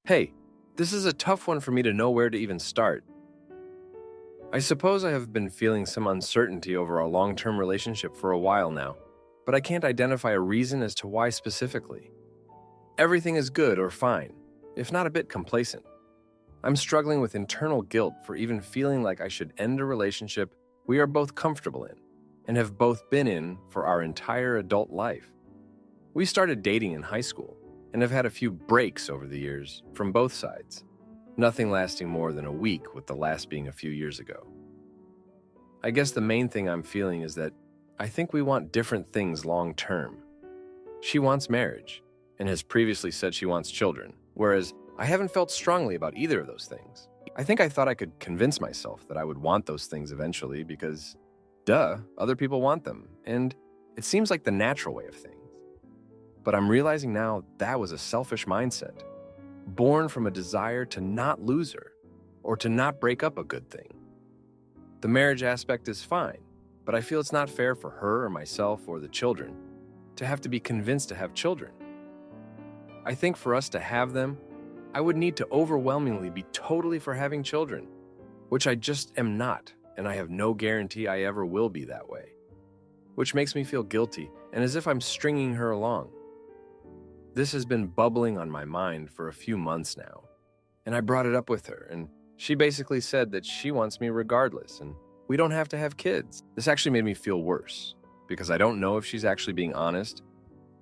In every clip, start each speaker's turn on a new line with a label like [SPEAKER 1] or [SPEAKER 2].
[SPEAKER 1] Hey, this is a tough one for me to know where to even start. I suppose I have been feeling some uncertainty over our long-term relationship for a while now, but I can't identify a reason as to why specifically. Everything is good or fine, if not a bit complacent. I'm struggling with internal guilt for even feeling like I should end a relationship we are both comfortable in and have both been in for our entire adult life. We started dating in high school and have had a few breaks over the years from both sides, nothing lasting more than a week, with the last being a few years ago. I guess the main thing I'm feeling is that I think we want different things long term. She wants marriage and has previously said she wants children, whereas I haven't felt strongly about either of those things. I think I thought I could convince myself that I would want those things eventually because, duh, other people want them, and it seems like the natural way of things. But I'm realizing now that was a selfish mindset, born from a desire to not lose her or to not break up a good thing. The marriage aspect is fine, but I feel it's not fair for her or myself or the children to have to be convinced to have children. I think for us to have them, I would need to overwhelmingly be totally for having children, which I just am not, and I have no guarantee I ever will be that way, which makes me feel guilty and as if I'm stringing her along. This has been bubbling on my mind for a few months now, and I brought it up with her, and she basically said that she wants me regardless, and we don't have to have kids. This actually made me feel worse, because I don't know if she's actually being honest.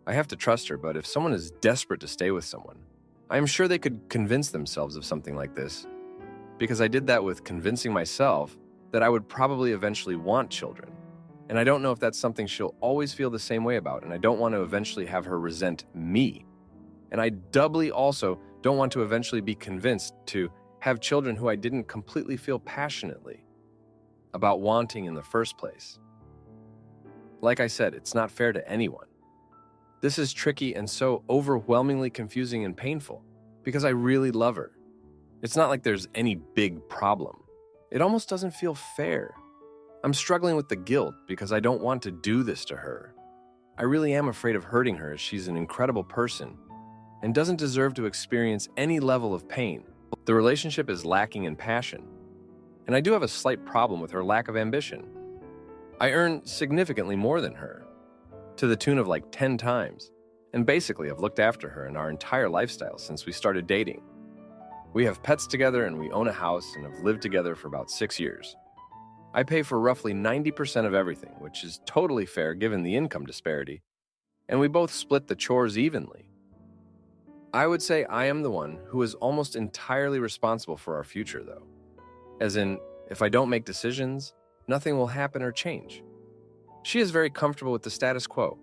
[SPEAKER 1] I have to trust her, but if someone is desperate to stay with someone, I am sure they could convince themselves of something like this, because I did that with convincing myself that I would probably eventually want children. And I don't know if that's something she'll always feel the same way about, and I don't want to eventually have her resent me. And I doubly also don't want to eventually be convinced to have children who I didn't completely feel passionately about wanting in the first place. Like I said, it's not fair to anyone. This is tricky and so overwhelmingly confusing and painful because I really love her. It's not like there's any big problem. It almost doesn't feel fair. I'm struggling with the guilt because I don't want to do this to her. I really am afraid of hurting her, as she's an incredible person and doesn't deserve to experience any level of pain. The relationship is lacking in passion, and I do have a slight problem with her lack of ambition. I earn significantly more than her, to the tune of like 10 times, and basically have looked after her in our entire lifestyle since we started dating. We have pets together and we own a house and have lived together for about 6 years. I pay for roughly 90% of everything, which is totally fair given the income disparity, and we both split the chores evenly. I would say I am the one who is almost entirely responsible for our future, though. As in, if I don't make decisions, nothing will happen or change. She is very comfortable with the status quo.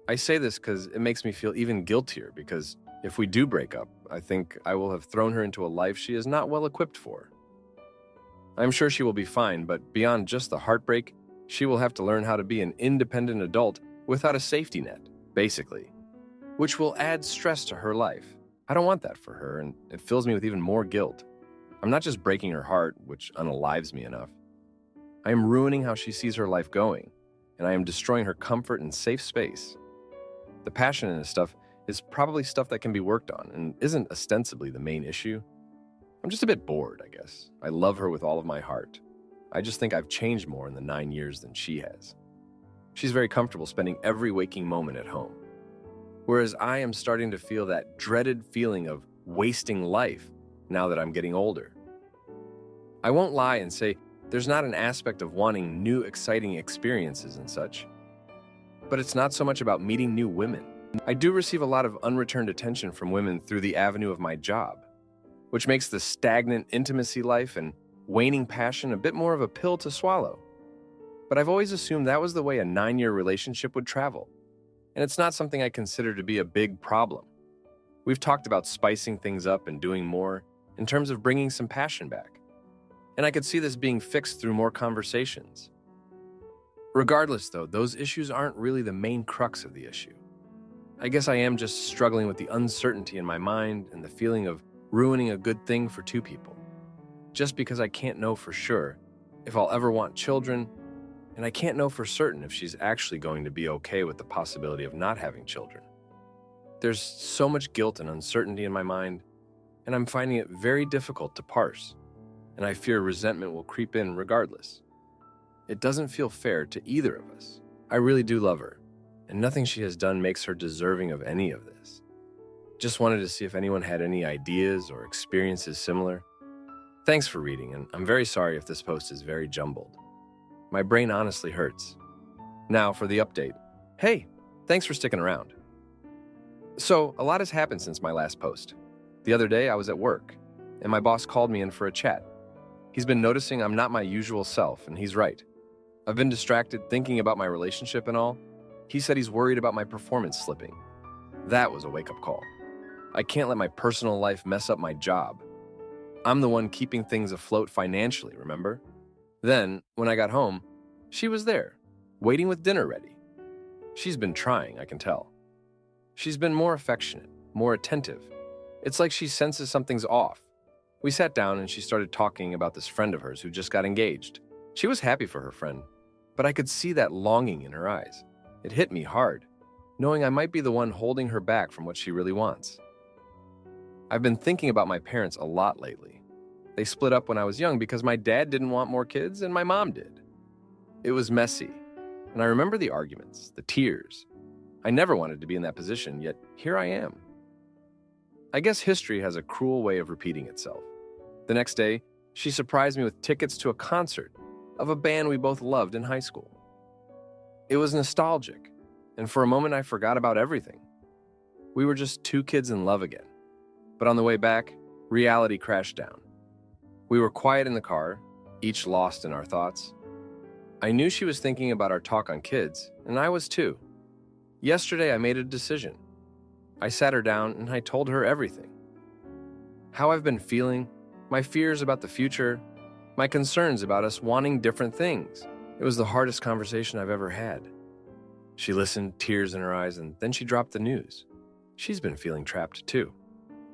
[SPEAKER 1] I say this because it makes me feel even guiltier, because if we do break up, I think I will have thrown her into a life she is not well equipped for. I'm sure she will be fine, but beyond just the heartbreak, she will have to learn how to be an independent adult without a safety net, basically, which will add stress to her life. I don't want that for her, and it fills me with even more guilt. I'm not just breaking her heart, which unalives me enough. I am ruining how she sees her life going, and I am destroying her comfort and safe space. The passion in this stuff is probably stuff that can be worked on and isn't ostensibly the main issue. I'm just a bit bored, I guess. I love her with all of my heart. I just think I've changed more in the 9 years than she has. She's very comfortable spending every waking moment at home, whereas I am starting to feel that dreaded feeling of wasting life now that I'm getting older. I won't lie and say there's not an aspect of wanting new, exciting experiences and such, but it's not so much about meeting new women. I do receive a lot of unreturned attention from women through the avenue of my job, which makes the stagnant intimacy life and waning passion a bit more of a pill to swallow. But I've always assumed that was the way a 9-year relationship would travel, and it's not something I consider to be a big problem. We've talked about spicing things up and doing more in terms of bringing some passion back, and I could see this being fixed through more conversations. Regardless, though, those issues aren't really the main crux of the issue. I guess I am just struggling with the uncertainty in my mind and the feeling of ruining a good thing for two people, just because I can't know for sure if I'll ever want children, and I can't know for certain if she's actually going to be okay with the possibility of not having children. There's so much guilt and uncertainty in my mind, and I'm finding it very difficult to parse, and I fear resentment will creep in regardless. It doesn't feel fair to either of us. I really do love her, and nothing she has done makes her deserving of any of this. Just wanted to see if anyone had any ideas or experiences similar. Thanks for reading, and I'm very sorry if this post is very jumbled. My brain honestly hurts. Now for the update. Hey, thanks for sticking around. So, a lot has happened since my last post. The other day, I was at work, and my boss called me in for a chat. He's been noticing I'm not my usual self, and he's right. I've been distracted thinking about my relationship and all. He said he's worried about my performance slipping. That was a wake-up call. I can't let my personal life mess up my job. I'm the one keeping things afloat financially, remember? Then, when I got home, she was there, waiting with dinner ready. She's been trying, I can tell. She's been more affectionate, more attentive. It's like she senses something's off. We sat down and she started talking about this friend of hers who just got engaged. She was happy for her friend, but I could see that longing in her eyes. It hit me hard, knowing I might be the one holding her back from what she really wants. I've been thinking about my parents a lot lately. They split up when I was young because my dad didn't want more kids and my mom did. It was messy, and I remember the arguments, the tears. I never wanted to be in that position, yet here I am. I guess history has a cruel way of repeating itself. The next day, she surprised me with tickets to a concert of a band we both loved in high school. It was nostalgic, and for a moment I forgot about everything. We were just two kids in love again. But on the way back, reality crashed down. We were quiet in the car, each lost in our thoughts. I knew she was thinking about our talk on kids, and I was too. Yesterday I made a decision. I sat her down and I told her everything. How I've been feeling, my fears about the future, my concerns about us wanting different things. It was the hardest conversation I've ever had. She listened, tears in her eyes, and then she dropped the news. She's been feeling trapped too.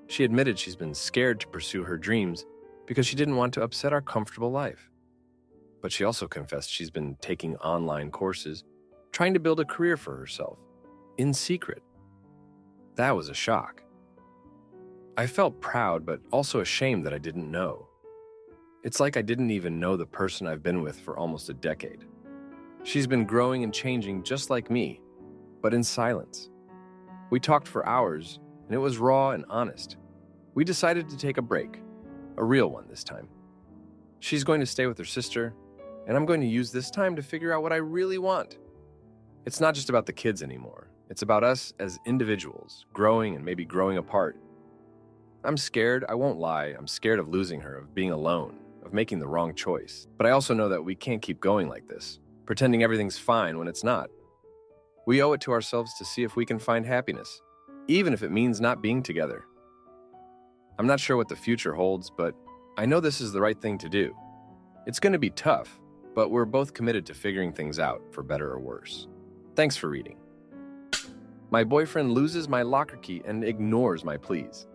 [SPEAKER 1] She admitted she's been scared to pursue her dreams because she didn't want to upset our comfortable life. But she also confessed she's been taking online courses, trying to build a career for herself, in secret. That was a shock. I felt proud, but also ashamed that I didn't know. It's like I didn't even know the person I've been with for almost a decade. She's been growing and changing just like me, but in silence. We talked for hours, and it was raw and honest. We decided to take a break, a real one this time. She's going to stay with her sister, and I'm going to use this time to figure out what I really want. It's not just about the kids anymore. It's about us as individuals, growing and maybe growing apart. I'm scared, I won't lie. I'm scared of losing her, of being alone, of making the wrong choice. But I also know that we can't keep going like this, pretending everything's fine when it's not. We owe it to ourselves to see if we can find happiness, even if it means not being together. I'm not sure what the future holds, but I know this is the right thing to do. It's going to be tough, but we're both committed to figuring things out, for better or worse. Thanks for reading. My boyfriend loses my locker key and ignores my pleas.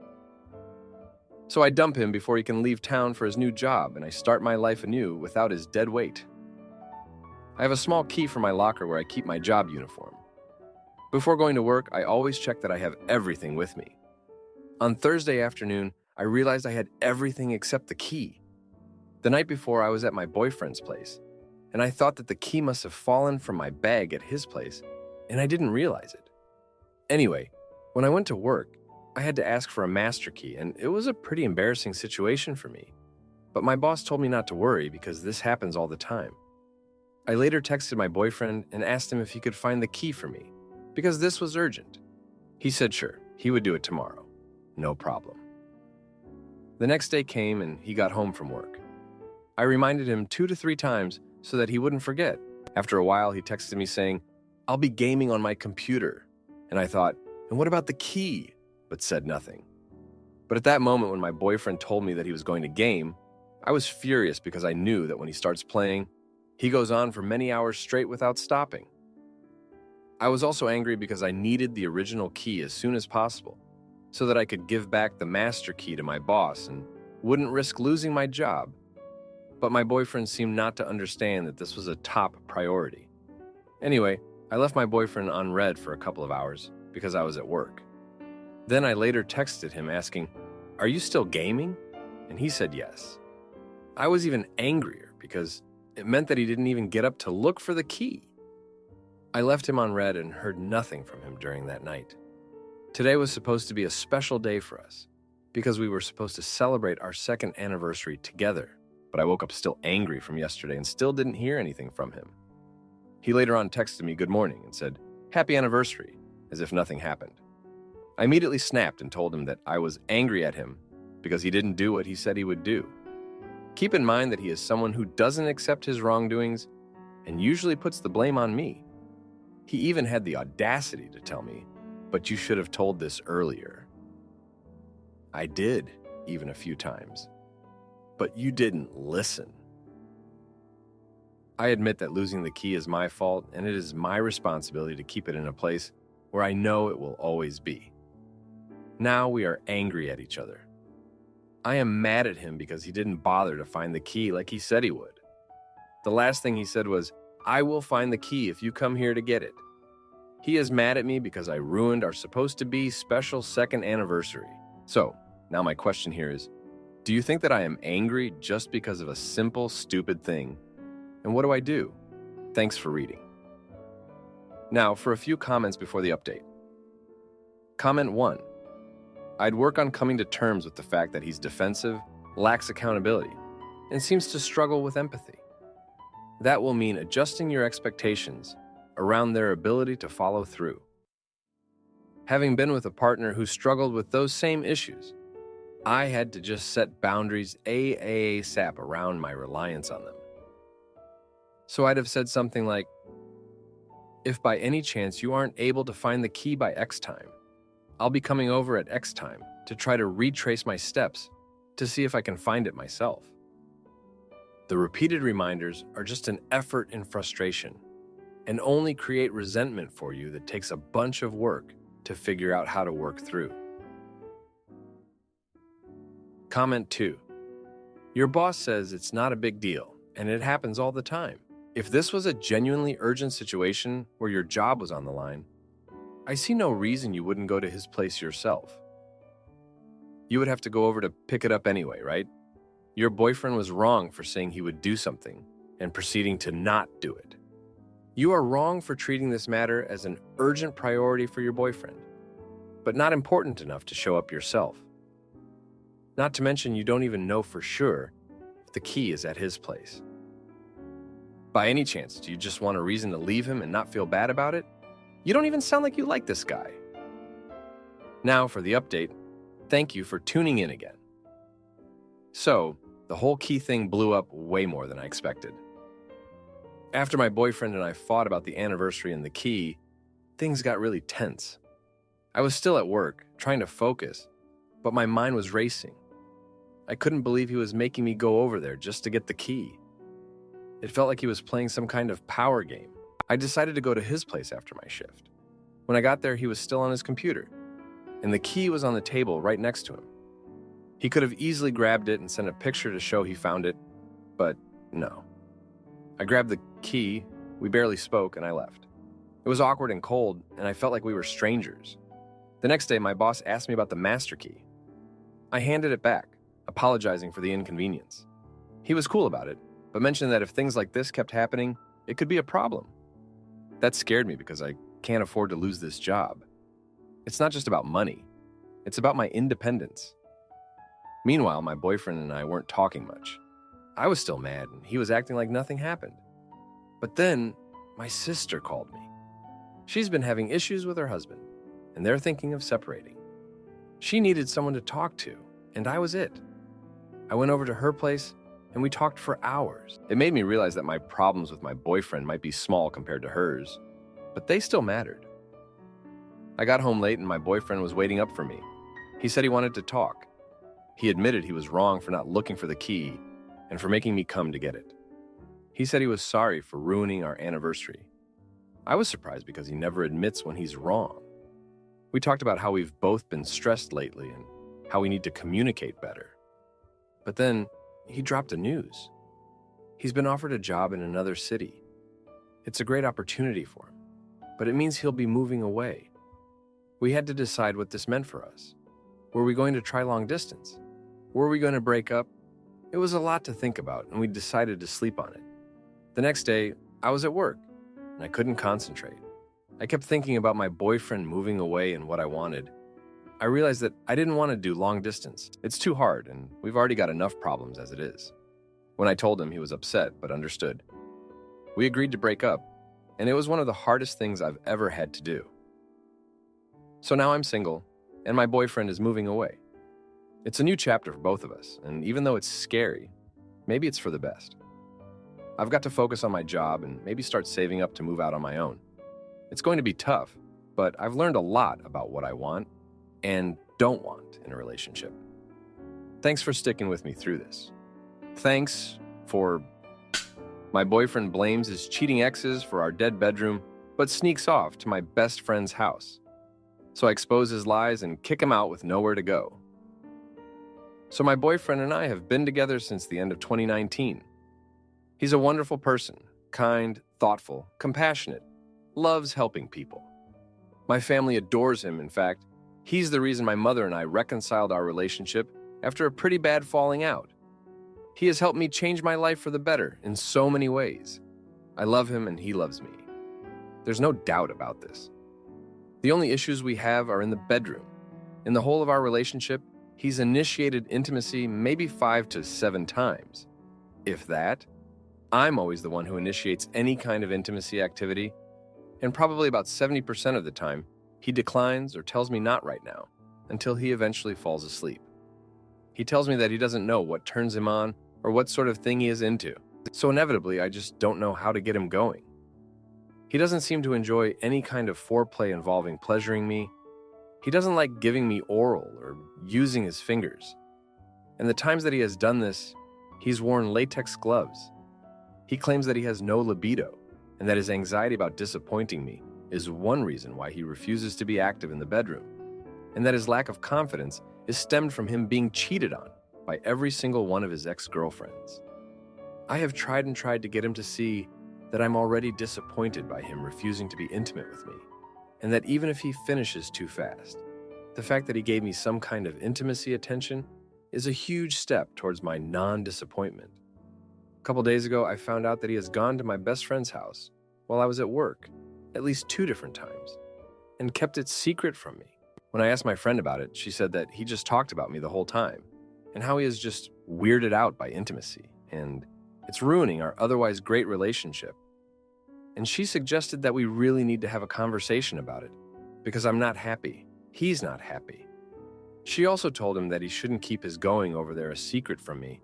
[SPEAKER 1] So I dump him before he can leave town for his new job, and I start my life anew without his dead weight. I have a small key for my locker where I keep my job uniform. Before going to work, I always check that I have everything with me. On Thursday afternoon, I realized I had everything except the key. The night before, I was at my boyfriend's place, and I thought that the key must have fallen from my bag at his place, and I didn't realize it. Anyway, when I went to work, I had to ask for a master key, and it was a pretty embarrassing situation for me. But my boss told me not to worry because this happens all the time. I later texted my boyfriend and asked him if he could find the key for me, because this was urgent. He said sure, he would do it tomorrow. No problem. The next day came and he got home from work. I reminded him 2 to 3 times so that he wouldn't forget. After a while, he texted me saying, "I'll be gaming on my computer." And I thought, and what about the key? But said nothing. But at that moment when my boyfriend told me that he was going to game, I was furious because I knew that when he starts playing, he goes on for many hours straight without stopping. I was also angry because I needed the original key as soon as possible so that I could give back the master key to my boss and wouldn't risk losing my job. But my boyfriend seemed not to understand that this was a top priority. Anyway, I left my boyfriend unread for a couple of hours because I was at work. Then I later texted him asking, "Are you still gaming?" And he said yes. I was even angrier because it meant that he didn't even get up to look for the key. I left him on red and heard nothing from him during that night. Today was supposed to be a special day for us because we were supposed to celebrate our second anniversary together, but I woke up still angry from yesterday and still didn't hear anything from him. He later on texted me good morning and said, "Happy anniversary," as if nothing happened. I immediately snapped and told him that I was angry at him because he didn't do what he said he would do. Keep in mind that he is someone who doesn't accept his wrongdoings and usually puts the blame on me. He even had the audacity to tell me, "But you should have told this earlier." I did, even a few times. But you didn't listen. I admit that losing the key is my fault, and it is my responsibility to keep it in a place where I know it will always be. Now we are angry at each other. I am mad at him because he didn't bother to find the key like he said he would. The last thing he said was, "I will find the key if you come here to get it." He is mad at me because I ruined our supposed to be special second anniversary. So, now my question here is, do you think that I am angry just because of a simple, stupid thing? And what do I do? Thanks for reading. Now, for a few comments before the update. Comment 1. I'd work on coming to terms with the fact that he's defensive, lacks accountability, and seems to struggle with empathy. That will mean adjusting your expectations around their ability to follow through. Having been with a partner who struggled with those same issues, I had to just set boundaries ASAP around my reliance on them. So I'd have said something like, "If by any chance you aren't able to find the key by X time, I'll be coming over at X time to try to retrace my steps to see if I can find it myself." The repeated reminders are just an effort in frustration and only create resentment for you that takes a bunch of work to figure out how to work through. Comment 2. Your boss says it's not a big deal and it happens all the time. If this was a genuinely urgent situation where your job was on the line, I see no reason you wouldn't go to his place yourself. You would have to go over to pick it up anyway, right? Your boyfriend was wrong for saying he would do something and proceeding to not do it. You are wrong for treating this matter as an urgent priority for your boyfriend, but not important enough to show up yourself. Not to mention you don't even know for sure if the key is at his place. By any chance, do you just want a reason to leave him and not feel bad about it? You don't even sound like you like this guy. Now for the update. Thank you for tuning in again. So, the whole key thing blew up way more than I expected. After my boyfriend and I fought about the anniversary and the key, things got really tense. I was still at work, trying to focus, but my mind was racing. I couldn't believe he was making me go over there just to get the key. It felt like he was playing some kind of power game. I decided to go to his place after my shift. When I got there, he was still on his computer, and the key was on the table right next to him. He could have easily grabbed it and sent a picture to show he found it, but no. I grabbed the key, we barely spoke, and I left. It was awkward and cold, and I felt like we were strangers. The next day, my boss asked me about the master key. I handed it back, apologizing for the inconvenience. He was cool about it, but mentioned that if things like this kept happening, it could be a problem. That scared me because I can't afford to lose this job. It's not just about money. It's about my independence. Meanwhile, my boyfriend and I weren't talking much. I was still mad, and he was acting like nothing happened. But then, my sister called me. She's been having issues with her husband, and they're thinking of separating. She needed someone to talk to, and I was it. I went over to her place, and we talked for hours. It made me realize that my problems with my boyfriend might be small compared to hers, but they still mattered. I got home late, and my boyfriend was waiting up for me. He said he wanted to talk. He admitted he was wrong for not looking for the key and for making me come to get it. He said he was sorry for ruining our anniversary. I was surprised because he never admits when he's wrong. We talked about how we've both been stressed lately and how we need to communicate better. But then he dropped the news. He's been offered a job in another city. It's a great opportunity for him, but it means he'll be moving away. We had to decide what this meant for us. Were we going to try long distance? Were we going to break up? It was a lot to think about, and we decided to sleep on it. The next day, I was at work, and I couldn't concentrate. I kept thinking about my boyfriend moving away and what I wanted. I realized that I didn't want to do long distance. It's too hard, and we've already got enough problems as it is. When I told him, he was upset, but understood. We agreed to break up, and it was one of the hardest things I've ever had to do. So now I'm single, and my boyfriend is moving away. It's a new chapter for both of us, and even though it's scary, maybe it's for the best. I've got to focus on my job and maybe start saving up to move out on my own. It's going to be tough, but I've learned a lot about what I want and don't want in a relationship. Thanks for sticking with me through this. Thanks for... My boyfriend blames his cheating exes for our dead bedroom, but sneaks off to my best friend's house. So I expose his lies and kick him out with nowhere to go. So my boyfriend and I have been together since the end of 2019. He's a wonderful person, kind, thoughtful, compassionate, loves helping people. My family adores him. In fact, he's the reason my mother and I reconciled our relationship after a pretty bad falling out. He has helped me change my life for the better in so many ways. I love him and he loves me. There's no doubt about this. The only issues we have are in the bedroom. In the whole of our relationship, he's initiated intimacy maybe 5 to 7 times. If that, I'm always the one who initiates any kind of intimacy activity, and probably about 70% of the time, he declines or tells me not right now, until he eventually falls asleep. He tells me that he doesn't know what turns him on or what sort of thing he is into, so inevitably I just don't know how to get him going. He doesn't seem to enjoy any kind of foreplay involving pleasuring me. He doesn't like giving me oral or using his fingers. And the times that he has done this, he's worn latex gloves. He claims that he has no libido, and that his anxiety about disappointing me is one reason why he refuses to be active in the bedroom, and that his lack of confidence is stemmed from him being cheated on by every single one of his ex-girlfriends. I have tried and tried to get him to see that I'm already disappointed by him refusing to be intimate with me, and that even if he finishes too fast, the fact that he gave me some kind of intimacy attention is a huge step towards my non-disappointment. A couple days ago, I found out that he has gone to my best friend's house while I was at work, at least 2 different times, and kept it secret from me. When I asked my friend about it, she said that he just talked about me the whole time, and how he is just weirded out by intimacy, and it's ruining our otherwise great relationship. And she suggested that we really need to have a conversation about it, because I'm not happy. He's not happy. She also told him that he shouldn't keep his going over there a secret from me,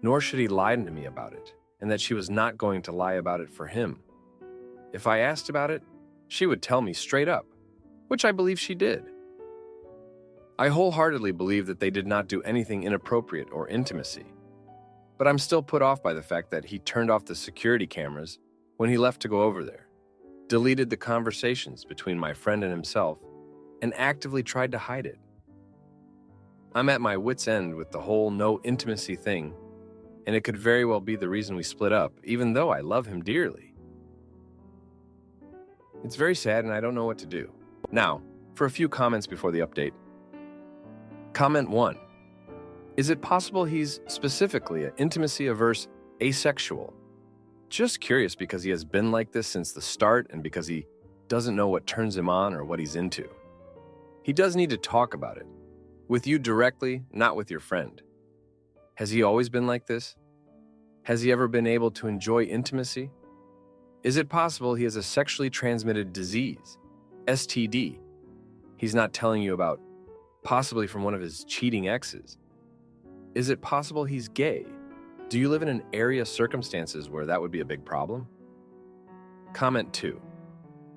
[SPEAKER 1] nor should he lie to me about it, and that she was not going to lie about it for him. If I asked about it, she would tell me straight up, which I believe she did. I wholeheartedly believe that they did not do anything inappropriate or intimacy, but I'm still put off by the fact that he turned off the security cameras when he left to go over there, deleted the conversations between my friend and himself, and actively tried to hide it. I'm at my wit's end with the whole no intimacy thing, and it could very well be the reason we split up, even though I love him dearly. It's very sad and I don't know what to do. Now, for a few comments before the update. Comment 1. Is it possible he's specifically an intimacy-averse asexual? Just curious because he has been like this since the start and because he doesn't know what turns him on or what he's into. He does need to talk about it. With you directly, not with your friend. Has he always been like this? Has he ever been able to enjoy intimacy? Is it possible he has a sexually transmitted disease, STD, he's not telling you about, possibly from one of his cheating exes? Is it possible he's gay? Do you live in an area of circumstances where that would be a big problem? Comment 2.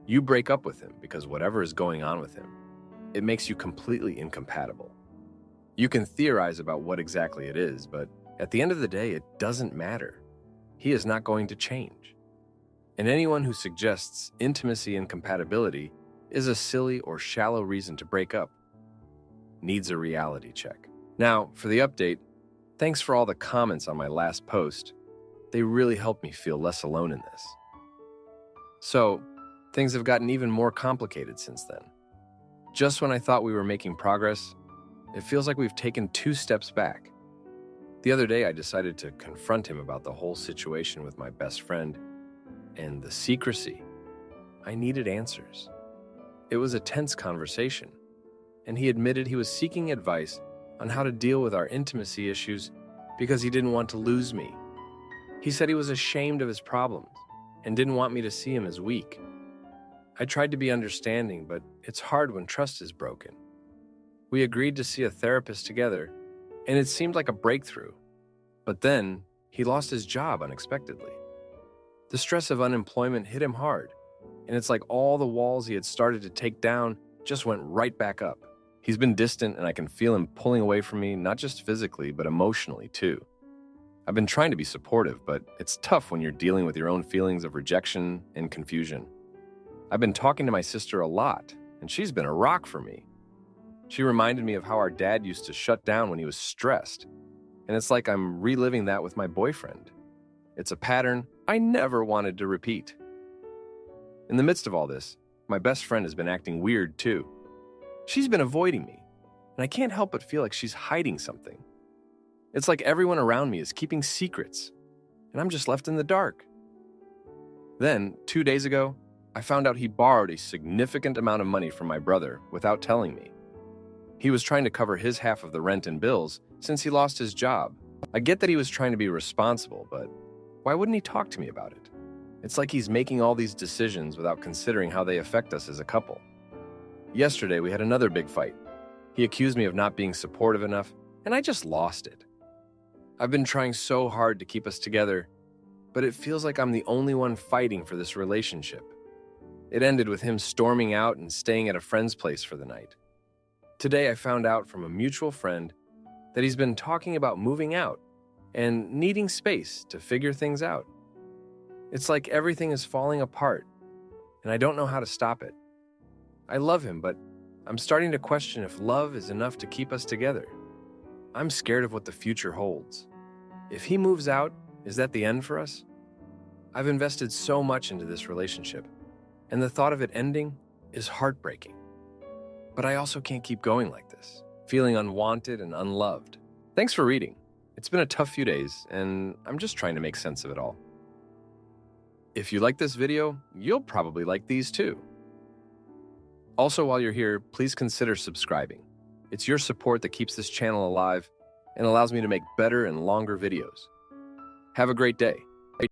[SPEAKER 1] You break up with him because whatever is going on with him, it makes you completely incompatible. You can theorize about what exactly it is, but at the end of the day, it doesn't matter. He is not going to change. And anyone who suggests intimacy and compatibility is a silly or shallow reason to break up needs a reality check. Now, for the update, thanks for all the comments on my last post. They really helped me feel less alone in this. So, things have gotten even more complicated since then. Just when I thought we were making progress, It feels like we've taken 2 steps back. The other day, I decided to confront him about the whole situation with my best friend and the secrecy. I needed answers. It was a tense conversation, and he admitted he was seeking advice on how to deal with our intimacy issues because he didn't want to lose me. He said he was ashamed of his problems and didn't want me to see him as weak. I tried to be understanding, but it's hard when trust is broken. We agreed to see a therapist together, and it seemed like a breakthrough. But then, he lost his job unexpectedly. The stress of unemployment hit him hard, and it's like all the walls he had started to take down just went right back up. He's been distant, and I can feel him pulling away from me, not just physically, but emotionally too. I've been trying to be supportive, but it's tough when you're dealing with your own feelings of rejection and confusion. I've been talking to my sister a lot, and she's been a rock for me. She reminded me of how our dad used to shut down when he was stressed, and it's like I'm reliving that with my boyfriend. It's a pattern I never wanted to repeat. In the midst of all this, my best friend has been acting weird too. She's been avoiding me, and I can't help but feel like she's hiding something. It's like everyone around me is keeping secrets, and I'm just left in the dark. Then, 2 days ago, I found out he borrowed a significant amount of money from my brother without telling me. He was trying to cover his half of the rent and bills since he lost his job. I get that he was trying to be responsible, but why wouldn't he talk to me about it? It's like he's making all these decisions without considering how they affect us as a couple. Yesterday, we had another big fight. He accused me of not being supportive enough, and I just lost it. I've been trying so hard to keep us together, but it feels like I'm the only one fighting for this relationship. It ended with him storming out and staying at a friend's place for the night. Today, I found out from a mutual friend that he's been talking about moving out and needing space to figure things out. It's like everything is falling apart, and I don't know how to stop it. I love him, but I'm starting to question if love is enough to keep us together. I'm scared of what the future holds. If he moves out, is that the end for us? I've invested so much into this relationship, and the thought of it ending is heartbreaking. But I also can't keep going like this, feeling unwanted and unloved. Thanks for reading. It's been a tough few days, and I'm just trying to make sense of it all. If you like this video, you'll probably like these too. Also, while you're here, please consider subscribing. It's your support that keeps this channel alive and allows me to make better and longer videos. Have a great day.